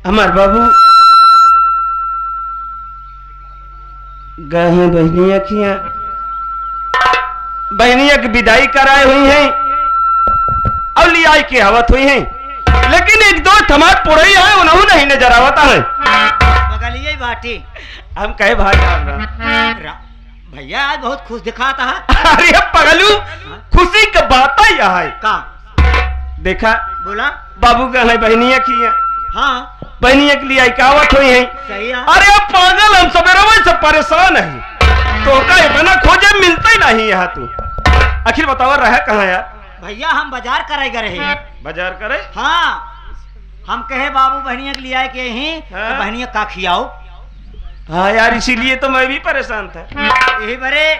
हमार बाबू गए हैं बहनिया की बहनिया की विदाई कराए हुई हैं और लियाई की आवत हुई हैं, लेकिन एक दो थमाट पुड़ई है उन्होंने नहीं नजर आवता है। बगलिए बाटी हम कहे भाई भैया आज बहुत खुश दिखाता है। अरे पगलू खुशी का बात है यहाँ का देखा बोला बाबू का है बहनिया की है। हाँ बहनिया के लिए आइकावत हुई है। सही है। अरे अब पागल हम सवेरे से परेशान है तो का इतना खोजे मिलता ही नहीं यहाँ तू। आखिर बताओ रहा कहाँ यार? भैया हम बाजार करे गए बाजार करे। हाँ हम कहे बाबू बहनिया के लिए आए के ही हाँ? तो बहनिया का खियाओ। हाँ यार इसीलिए तो मैं भी परेशान था। यही बड़े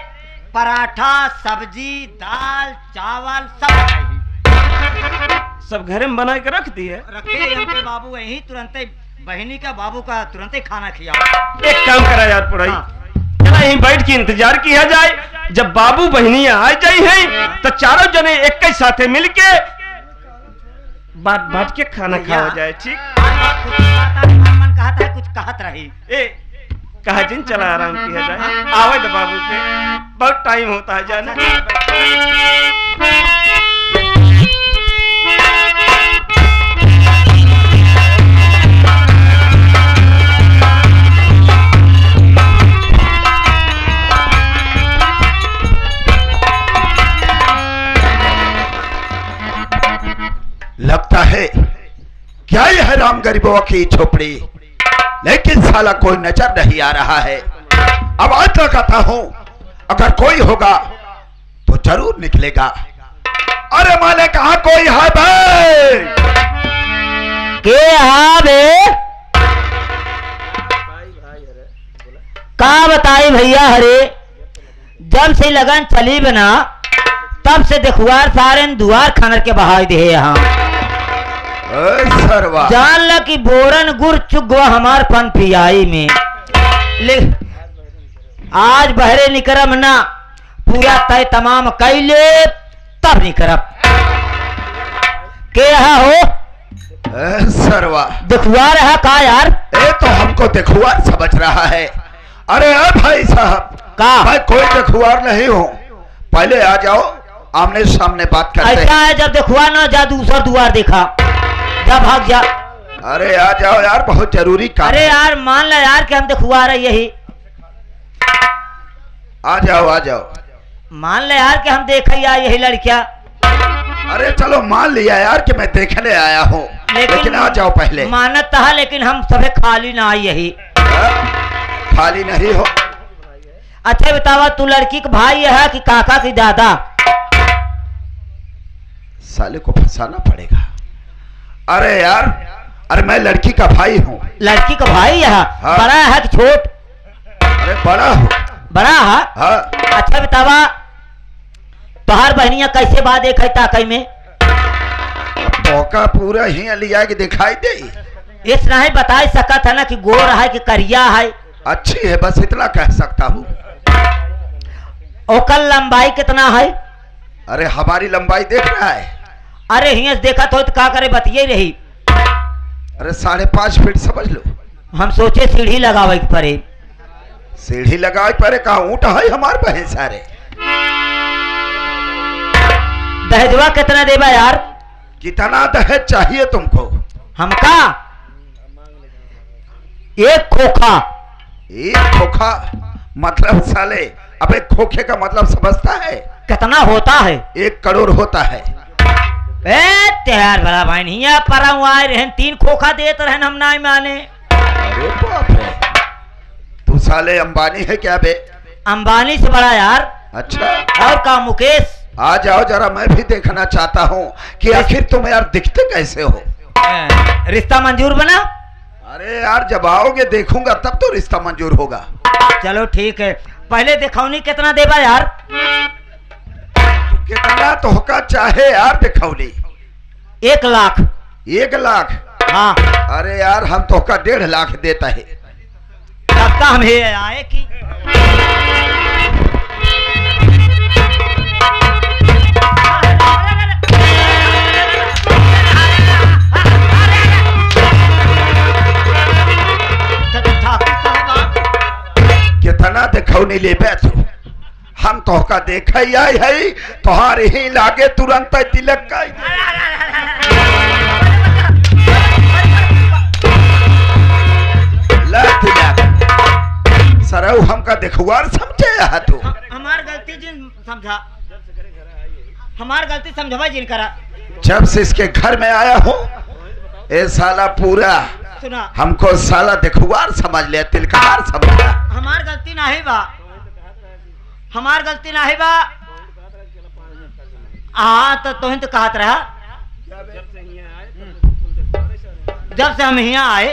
पराठा सब्जी दाल चावल सब खाई सब घर में बना के रख दी है। रखे हमके बाबू यही तुरंत बहनी का बाबू का तुरंत खाना खियाओ। एक काम करा यार पढ़ाई हाँ। चला यहीं बैठ के इंतजार किया जाए, जब बाबू बहनिया आ जाई हैं तो चारों जने एक ही साथे मिलके बात बात के खाना खावा जाए। ठीक मन कहता है कुछ कहत रही ए कहा जिन चला आराम किया जाए। आवे तो बाबू के बहुत टाइम होता है जाने। लगता है क्या यह है राम गरीबों की झोपड़ी, लेकिन साला कोई नजर नहीं आ रहा है। अब आज लगाता हूं अगर कोई होगा तो जरूर निकलेगा। अरे माले कहा कोई है भाई? के हाँ बे का बताई भैया हरे जब से लगन चली बना तब से देखुआर सारे दुआर खनर के बहाई दे यहाँ जान ल कि बोरन गुर चुगवा हमार पन पियाई में ले आज बहरे निकरम ना पूरा तय तमाम कैले तब निकरब के यहाँ हो सरवा देखुआर है का यार? ए तो हमको देखुआर समझ रहा है। अरे भाई साहब का मैं कोई देखुआर नहीं हूँ, पहले आ जाओ आमने सामने बात करते हैं। ऐसा है जब देखुआ ना जा दूसरा दुआर देखा जब भाग जा। अरे आ जाओ यार बहुत जरूरी काम। अरे यार मान ला यार कि हम देखुआ रहे यही आ जाओ मान ले यार कि हम देख यही लड़कियां। अरे चलो मान लिया यार कि मैं देखने आया हूँ, लेकिन आ जाओ पहले। मानत है लेकिन हम सभी खाली ना आई यही। खाली नहीं हो। अच्छा बतावा तू लड़की का भाई है कि काका की दादा? साले को फंसाना पड़ेगा। अरे यार अरे मैं लड़की का भाई हूँ। लड़की का भाई है? हाँ। बड़ा है कि छोट? अरे बड़ा हूँ। बड़ा है? हाँ। अच्छा बतावा तोहार बहनिया कैसे बात देखा ताकई में? मौका पूरा ही लिया कि दिखाई दे। इस नहीं बता सकता था ना कि गोर है कि करिया है? अच्छी है बस इतना कह सकता हूँ। ओकर लंबाई कितना है? अरे हमारी लंबाई देख रहा है? अरे हियस देखा तो का करे बतिये रही। अरे 5.5 फीट समझ लो। हम सोचे सीढ़ी लगावे के पड़े। सीढ़ी लगावे पड़े कहा ऊँट है हमारे बहन सारे। दहेजवा कितना देबा यार? कितना दहेज चाहिए तुमको? हमका एक खोखा। एक खोखा मतलब साले अबे खोखे का मतलब समझता है? कितना होता है? 1 करोड़ होता है। त्यार बड़ा भाई नहीं पर आए रहन 3 खोखा देते रहन हम ना माने। अरे बाप रे तू साले अंबानी है क्या बे? अंबानी से बड़ा यार। अच्छा और का मुकेश? आ जाओ जरा मैं भी देखना चाहता हूँ कि आखिर तुम यार दिखते कैसे हो। रिश्ता मंजूर बना? अरे यार जब आओगे देखूंगा तब तो रिश्ता मंजूर होगा। चलो ठीक है पहले दिखौनी कितना देबा यार? कितना तो होगा चाहे यार दिखौनी? 1 लाख। 1 लाख? हाँ। अरे यार हम तो का 1.5 लाख देता है। तब का हम आए की खौनी ले बैठो हम तो का देखा ही आई है तोहार ही लागे तुरंत तिलक का सरऊ हमका देखुआर समझे है तू हमार गलती जिन समझा हमार गलती समझवा जिन करा जब से इसके घर में आया हूँ ए साला पूरा सुना हमको साला देखुआर समझ लिया तिलकहार समझ लिया हमार गलती नहीं बा हमार गलती नहीं बा हाँ तो तुम तो कहत रहा जब से हम यहाँ आए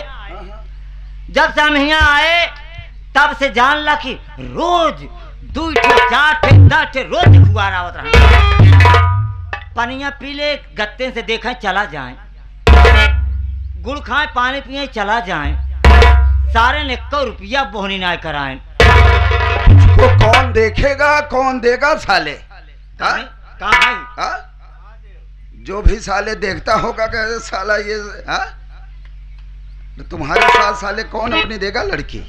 तब से जान ला कि रोज 2 4 10 रोज खुआर आवत रहा पनिया पी ले गत्ते से देखा चला जाए गुड़ खाए पानी पिए चला जाए सारे ने 1 रुपया बोहनी ना कराए वो कौन देखेगा कौन देगा साले कहाँ जो भी साले देखता होगा कि साला ये तो तुम्हारे साथ साले कौन अपनी देगा लड़की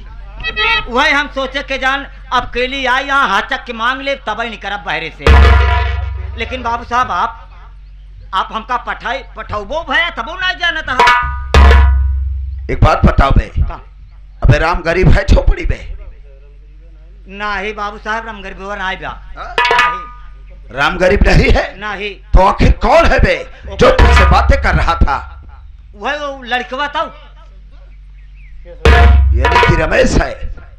वही हम सोचे के जान अब केली आई यहाँ हाचक के मांग ले तब ही नहीं करब बहरे से लेकिन बाबू साहब आप हमका पठाओबो भया तबो ना जाना था एक बात बताओ बे अबे राम गरीब है झोपड़ी बे नहीं बाबू साहब राम गरीब ना बा राम गरीब नहीं है नहीं तो आखिर कौन है बे जो तुमसे बातें कर रहा था वही वो लड़कवा था यानी कि रमेश है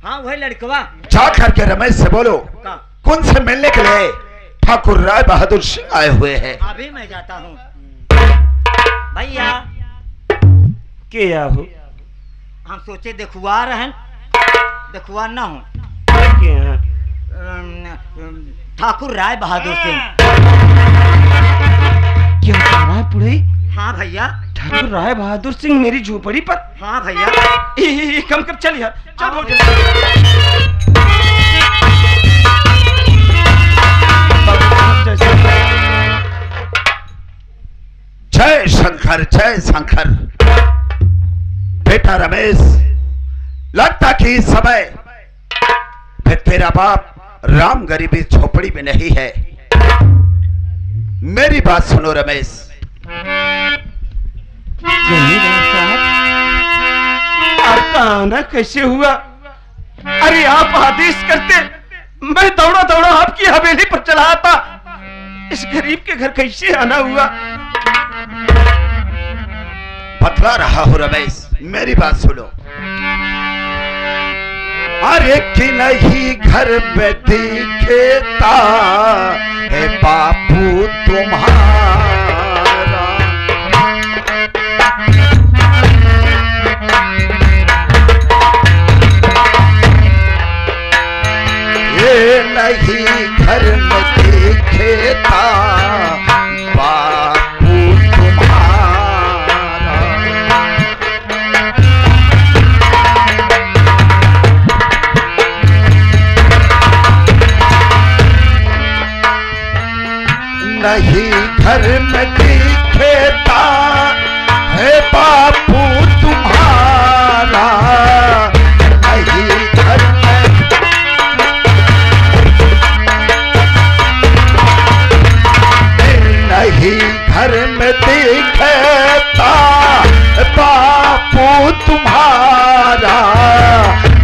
हाँ वही लड़कवा जा करके रमेश से बोलो कौन से मिलने के लिए ठाकुर राय बहादुर सिंह आए हुए हैं अभी मैं जाता हूँ भैया क्या हो हम सोचे देखुआर हैं देखुआर ना हो ठाकुर राय बहादुर सिंह क्यों रहा पुड़े हाँ भैया ठाकुर राय बहादुर सिंह मेरी झोपड़ी पर हाँ भैया कम कर चल यार चल बहुत जय शंकर बेटा रमेश लगता कि इस समय फिर तेरा बाप राम गरीबी झोपड़ी में नहीं है मेरी बात सुनो रमेश आना कैसे हुआ अरे आप आदेश करते मैं दौड़ा दौड़ा आपकी हवेली पर चला आता इस गरीब के घर कैसे आना हुआ बतला रहा हूं रमेश मेरी बात सुनो अरे कि नहीं घर में दिखेता है बापू तुम्हारा ये नहीं घर में दिखेता बापू तुम्हारा नहीं घर में दिखेता है बापू तुम्हारा नहीं घर में नहीं घर में दिखेता बापू तुम्हारा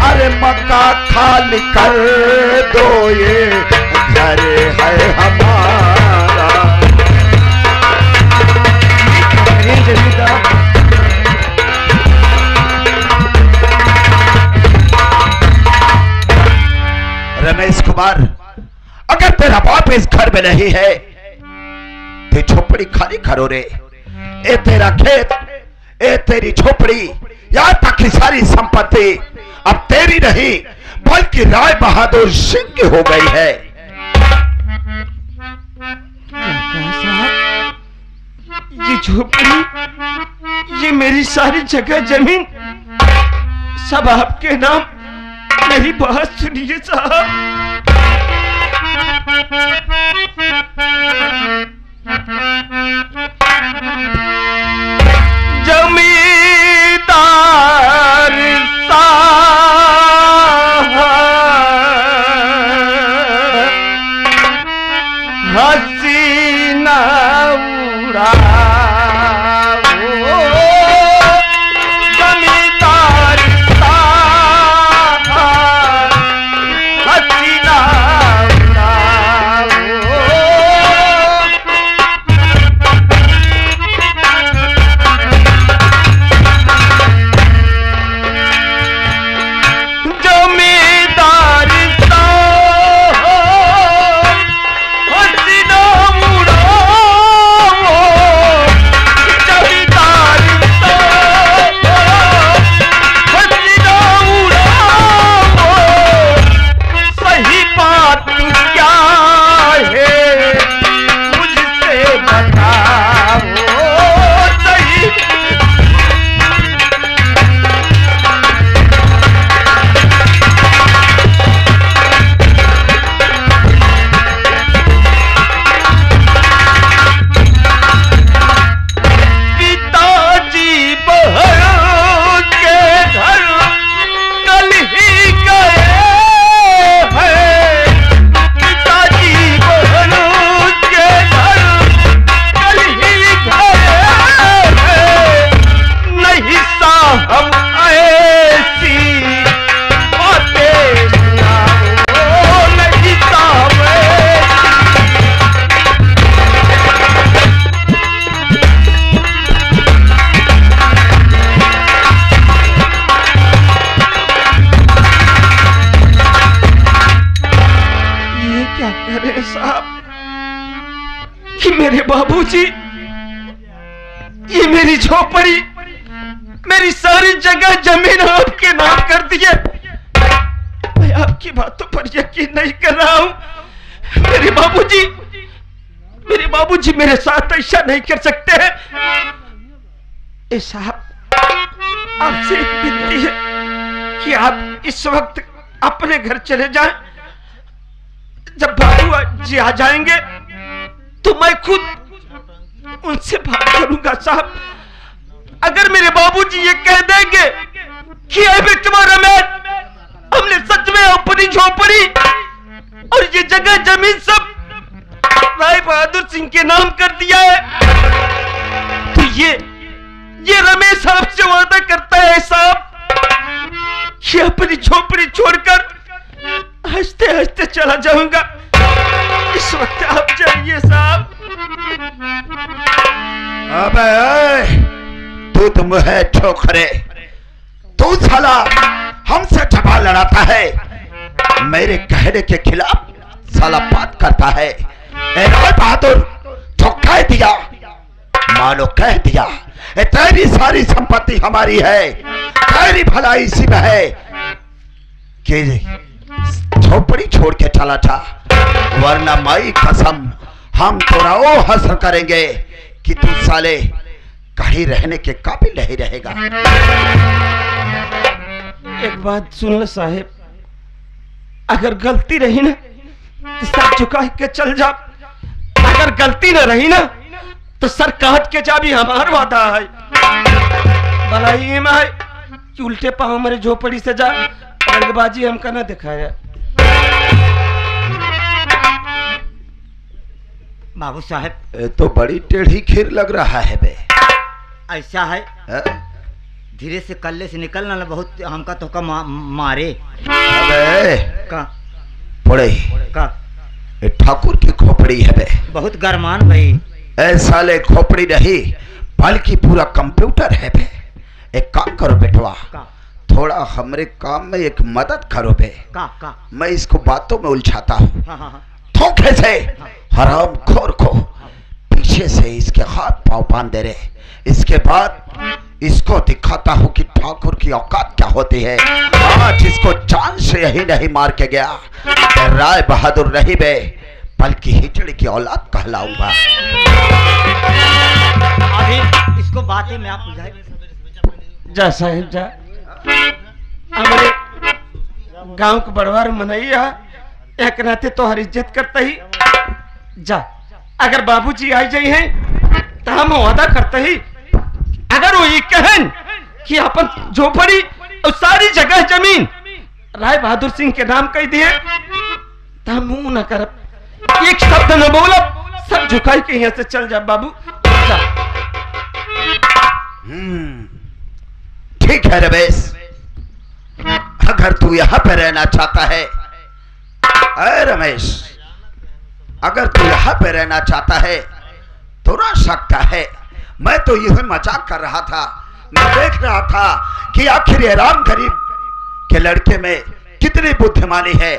अरे मक्का खाली कर दो ये घर है हमारा रमेश कुमार अगर तेरा बाप इस घर में नहीं है तो झोपड़ी खाली करो रे ए तेरा खेत ए तेरी झोपड़ी यहाँ तक की सारी संपत्ति अब तेरी नहीं बल्कि राय बहादुर सिंह की हो गई है ये झोपड़ी ये मेरी सारी जगह जमीन सब आपके नाम मेरी बात सुनिए साहब जमींदार साहब नहीं साहब कि मेरे बाबूजी ये मेरी झोपड़ी, मेरी सारी जगह जमीन आपके नाम कर दिए। मैं आपकी बातों पर यकीन नहीं कर रहा हूं। मेरे बाबूजी मेरे साथ ऐसा नहीं कर सकते हैं। ए साहब, आपसे एक विनती है कि आप इस वक्त अपने घर चले जाएं। जब बाबू जी आ जाएंगे तो मैं खुद उनसे बात करूंगा साहब। अगर मेरे बाबूजी ये कह देंगे कि रमेश, हमने सच में अपनी झोपड़ी और ये जगह जमीन सब राय बहादुर सिंह के नाम कर दिया है, तो ये रमेश आपसे वादा करता है साहब कि अपनी झोपड़ी छोड़कर हंसते हंसते चला जाऊंगा। इस वक्त आप जाइए साहब। अबे तू तो मुहे छोकरे, तू साला हमसे झगड़ा लड़ाता है, मेरे कहने के खिलाफ साला बात करता है। राय बहादुर जो कह दिया मानो कह दिया, तेरी सारी संपत्ति हमारी है, तेरी भलाई इसी में है कि झोपड़ी छोड़ के चला था, वरना माई कसम हम थोड़ा वो हसर करेंगे कि तू साले कहीं रहने के काबिल नहीं रहेगा। एक बात सुन लो साहेब, अगर गलती रही ना तो सर झुका के चल जा, अगर गलती न रही ना तो सर काट के जा भी हमार वादा है। भलाई में है कि उल्टे पांव हमारे झोपड़ी से जा, रंगबाजी हमका ना दिखाया। बाबू साहब, ये तो बड़ी टेढ़ी खीर लग रहा है बे। ऐसा है धीरे से कल्ले से निकलना ना, बहुत हमका तो का मारे। अबे का पड़े का ये ठाकुर की खोपड़ी है बे, बहुत गरमान भाई। ऐसा ले खोपड़ी नहीं बल्कि पूरा कंप्यूटर है बे। एक काम करो बेटवा, थोड़ा हमरे काम में एक मदद करो बे। का मैं इसको बातों में उलझाता हूँ। हाँ। धोखे से हराम खोर को पीछे से इसके हाथ पांव बांध दे रहे, इसके बाद इसको दिखाता हूँ कि ठाकुर की औकात क्या होती है। आज इसको जान से यही नहीं मार के गया, राय बहादुर नहीं बे बल्कि हिजड़ी की औलाद कहलाऊंगा। अभी इसको बातें में आप बुझाए। जा साहिब जा, हमारे गांव के बड़वार मनैया एक नाते तो हर इज्जत करता ही जा। अगर बाबूजी आ जाए हैं तो हम वादा करते ही, अगर वो ये कहन कि अपन झोपड़ी और सारी जगह जमीन राय बहादुर सिंह के नाम कह दिए तो हम मुंह न कर, एक शब्द न बोला, सब झुकाई के यहाँ से चल जा बाबू जा। ठीक है रमेश, अगर तू यहाँ पे रहना चाहता है, अरे रमेश अगर तू यहाँ पे रहना चाहता है तो रह सकता है। मैं तो यही मजाक कर रहा था, मैं देख रहा था कि आखिर ये राम गरीब के लड़के में कितनी बुद्धिमानी है।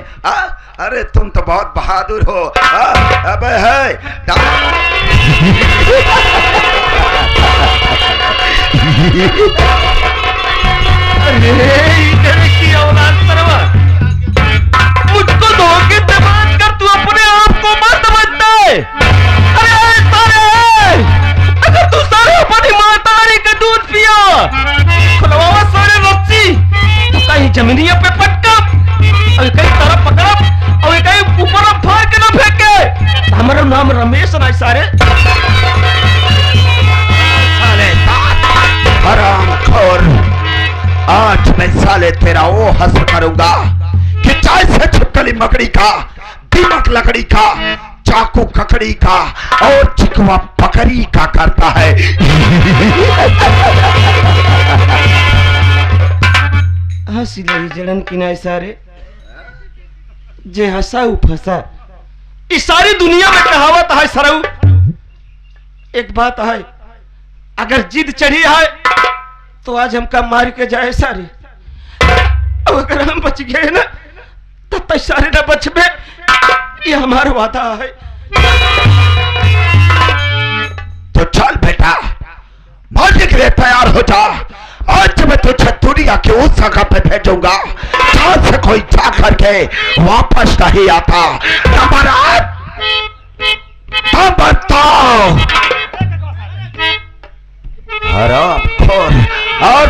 अरे तुम तो बहुत बहादुर हो। अबे है की औलाद सरवा, मुझको धोखे से बात कर, तू अपने आप को मत समझते। अरे सारे, अगर तू सारे अपनी मातारी का दूध पिया, खुलवावा सारे रस्सी, तो कहीं जमीनिया पे पटका और कहीं तरफ पकड़ा और कहीं ऊपर फाड़ के ना फेंके। हमारा नाम रमेश ना सारे हरामखोर, आज मैं साले तेरा वो हस्र करूंगा कि चाय से छिपकली मकड़ी का, दीमक लकड़ी का, चाकू ककड़ी का और चिकवा पकड़ी का करता है। हंसी लगी जलन किनाए सारे, जे हंसा उ फंसा। इस सारी दुनिया में कहावत है सरऊ, एक बात है, अगर जिद चढ़ी है तो आज हमका मार के जाए सारे, अब अगर हम बच गए ना तो सारे ना बचबे। ये हमारा वादा है। तो चल बेटा, मरने के लिए तैयार हो जा। आज मैं तुझे दुनिया की उस जगह पे भेजूंगा जहां से कोई जा करके वापस नहीं आता। हरामखोर। और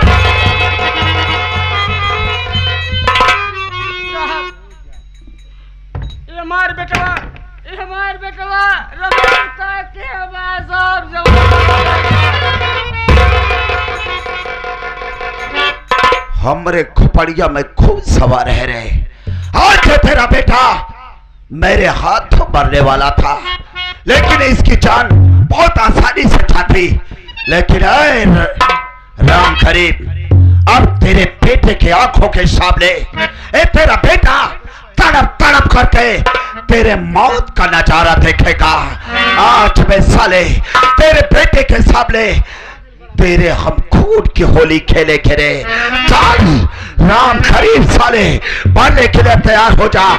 ये हमार बेटवा रबीता के आवाज और जवान हमरे खोपड़िया में खूब सवार है रे। आज तेरा बेटा मेरे हाथों मरने वाला था, लेकिन इसकी जान बहुत आसानी से जाती। लेकिन राम करीब, अब तेरे बेटे के आंखों के सामने तेरा बेटा तड़प तड़प करके तेरे मौत का नजारा देखेगा। आज मैं साले तेरे बेटे के सामने तेरे हम खून की होली खेले खेले। चल राम करीब साले, मरने के लिए तैयार हो जा।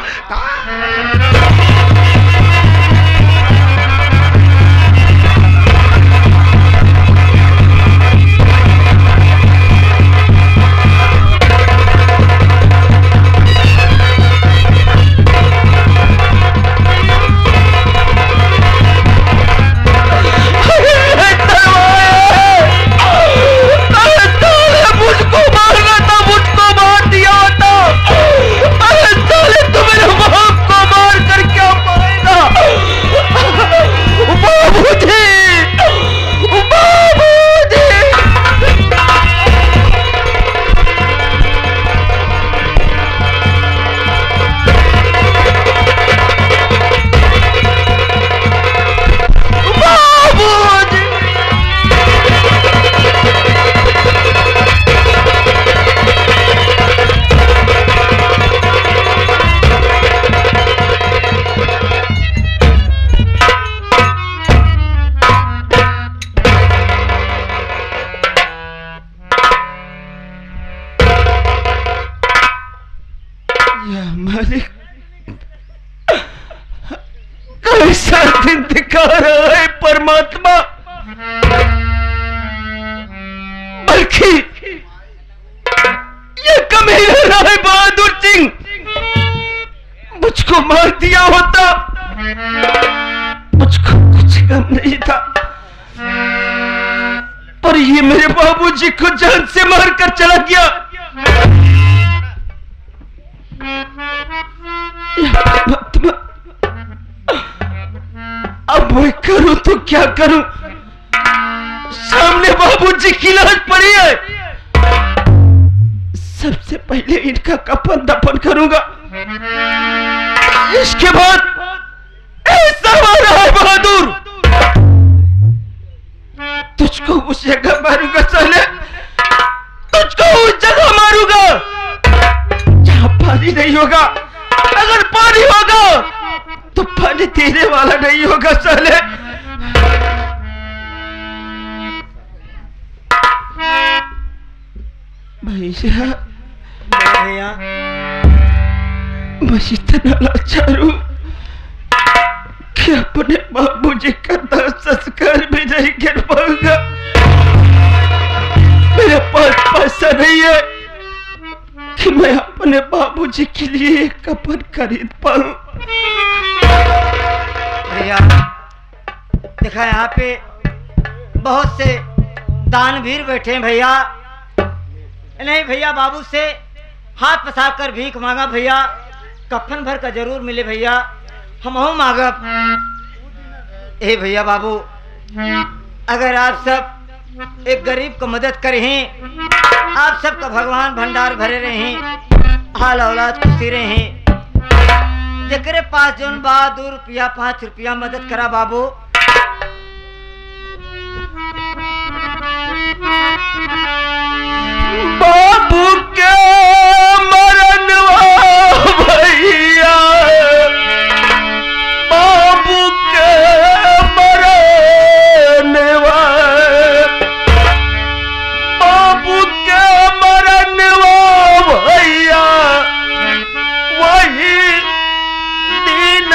कैसा दिन दिखा रहा है परमात्मा, बल्कि ये कमीना राय बहादुर सिंह मुझको मार दिया होता, मुझको कुछ गम नहीं था, पर ये मेरे बाबूजी को जान से मार कर चला गया। अब मैं करूं तो क्या करूं? सामने बाबूजी की लाश पड़ी है। सबसे पहले इनका कफन दफन करूंगा, इसके बाद ऐसा मारा है बहादुर, तुझको उस जगह मारूंगा साले, तुझको उस जगह मारूंगा जहां पानी नहीं होगा। अगर पानी होगा तो पानी देने वाला नहीं होगा साले। भैया मैं इतना लाचार हूं कि अपने बाबूजी का दाह संस्कार भी नहीं कर पाऊंगा। मेरे पास पैसा नहीं है कि मैं अपने बाबूजी के लिए एक कफन खरीद पाऊं। भैया देखा यहाँ पे बहुत से दानवीर बैठे हैं भैया। नहीं भैया, बाबू से हाथ पसार कर भीख मांगा भैया, कफन भर का जरूर मिले भैया, हम हो मांगब। ए भैया बाबू, अगर आप सब एक गरीब को मदद करें, आप सबका भगवान भंडार भरे रहे, हाल औलाद खुशी रहे। जेकरे पास जोन बा 2 रुपया 5 रुपया मदद करा बाबू। बाबू के मरनवा भैया, बाबू के मरनवा, बाबू के मरनवा भैया, वही दिन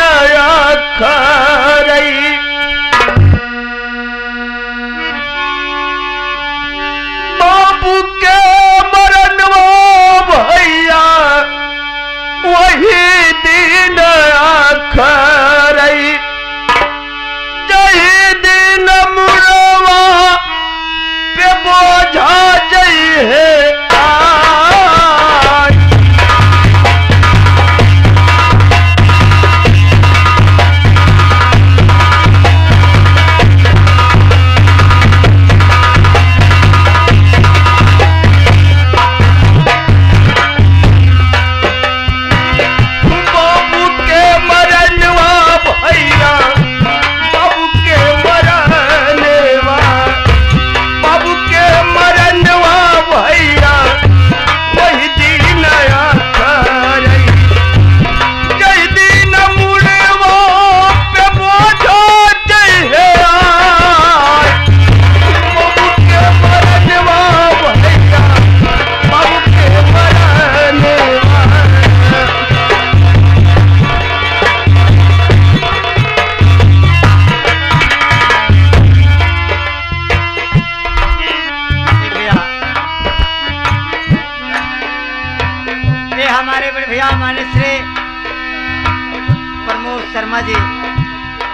हमारे बड़े भैया माने श्री प्रमोद शर्मा जी,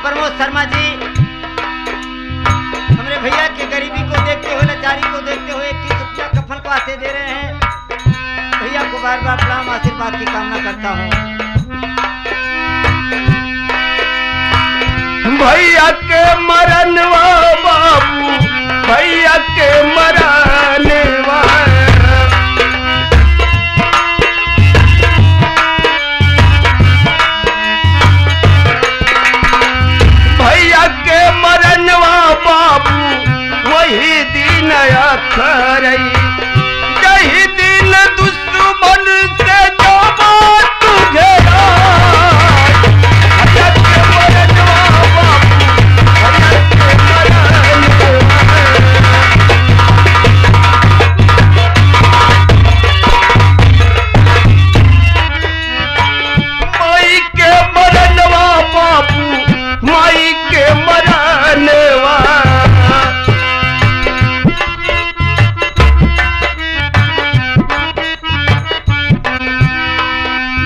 प्रमोद शर्मा जी हमारे भैया की गरीबी को देखते हुए, लाचारी को देखते हुए 21 रुपया कफन को आते दे रहे हैं। भैया को बार बार प्रणाम आशीर्वाद की कामना करता हूँ। भैया के मरनवा बाबू, भैया के मरनवा, भैया के मरनवा बाबू वही दिन अखरई, यही दिन दुश्मन से जो बात घेरा। भैया के मरनवा बाबू, भैया के मरनवा, माई के मरनवा बाबू, माई के मरनवा।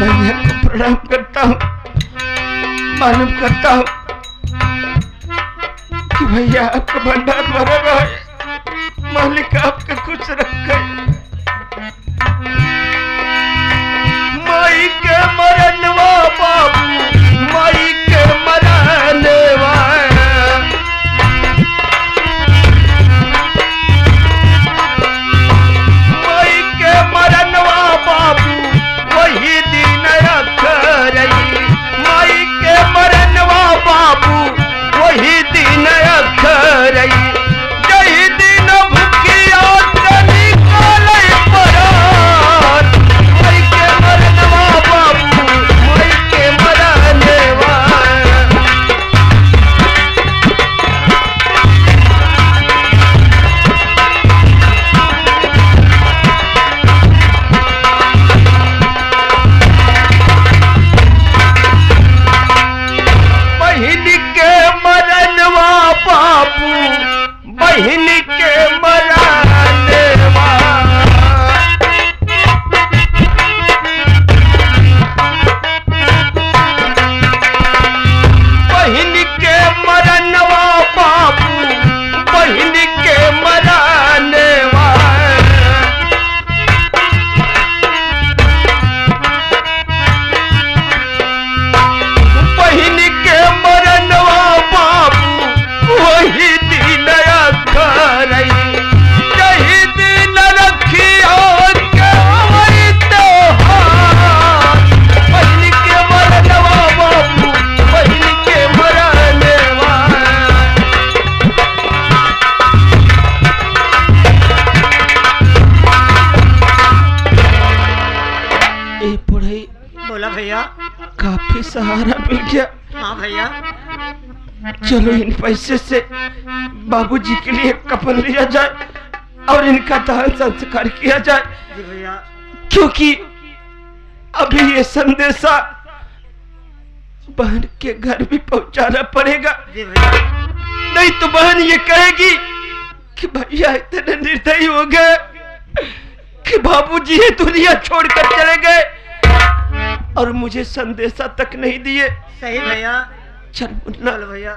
भैया को प्रणाम करता हूँ, मालूम करता हूँ कि भैया आपका भंडार भरा रहे, मालिक आपका खुश रखे। माई के मरनवा बाबू, माई के मरनवा, माई के मरनवा बाबू वही दिन अखरई, माई के मरनवा बाबू वही दिन अखरई, यही दिन भूखिया से निकाले परार। माई के मरनवा बाबू, माई के मरनवा, बहिन के मरनवा बाबू, बहिन के मरनवा, बहिन के मरनवा बाबू, बहिन के मरनवा, बहिन के मरनवा बाबू वही दिन अखरई, यही दिन रखिया के वही त्योहार। बहिन के मरनवा बाबू, बहिन के मरनवा, ए बुढ़ई बोला भैया। काफी सहारा मिल गया। हाँ भैया। चलो इन पैसे से बाबूजी के लिए कफन लिया जाए और इनका दाह संस्कार किया जाए, जी भैया। क्योंकि अभी ये संदेशा बहन के घर भी पहुंचाना पड़ेगा। जी भैया। नहीं तो बहन ये कहेगी कि भैया इतने निर्दयी हो गए कि बाबूजी ये दुनिया छोड़कर चले गए और मुझे संदेशा तक नहीं दिए। सही भैया। चल मुन्ना, चलो भैया।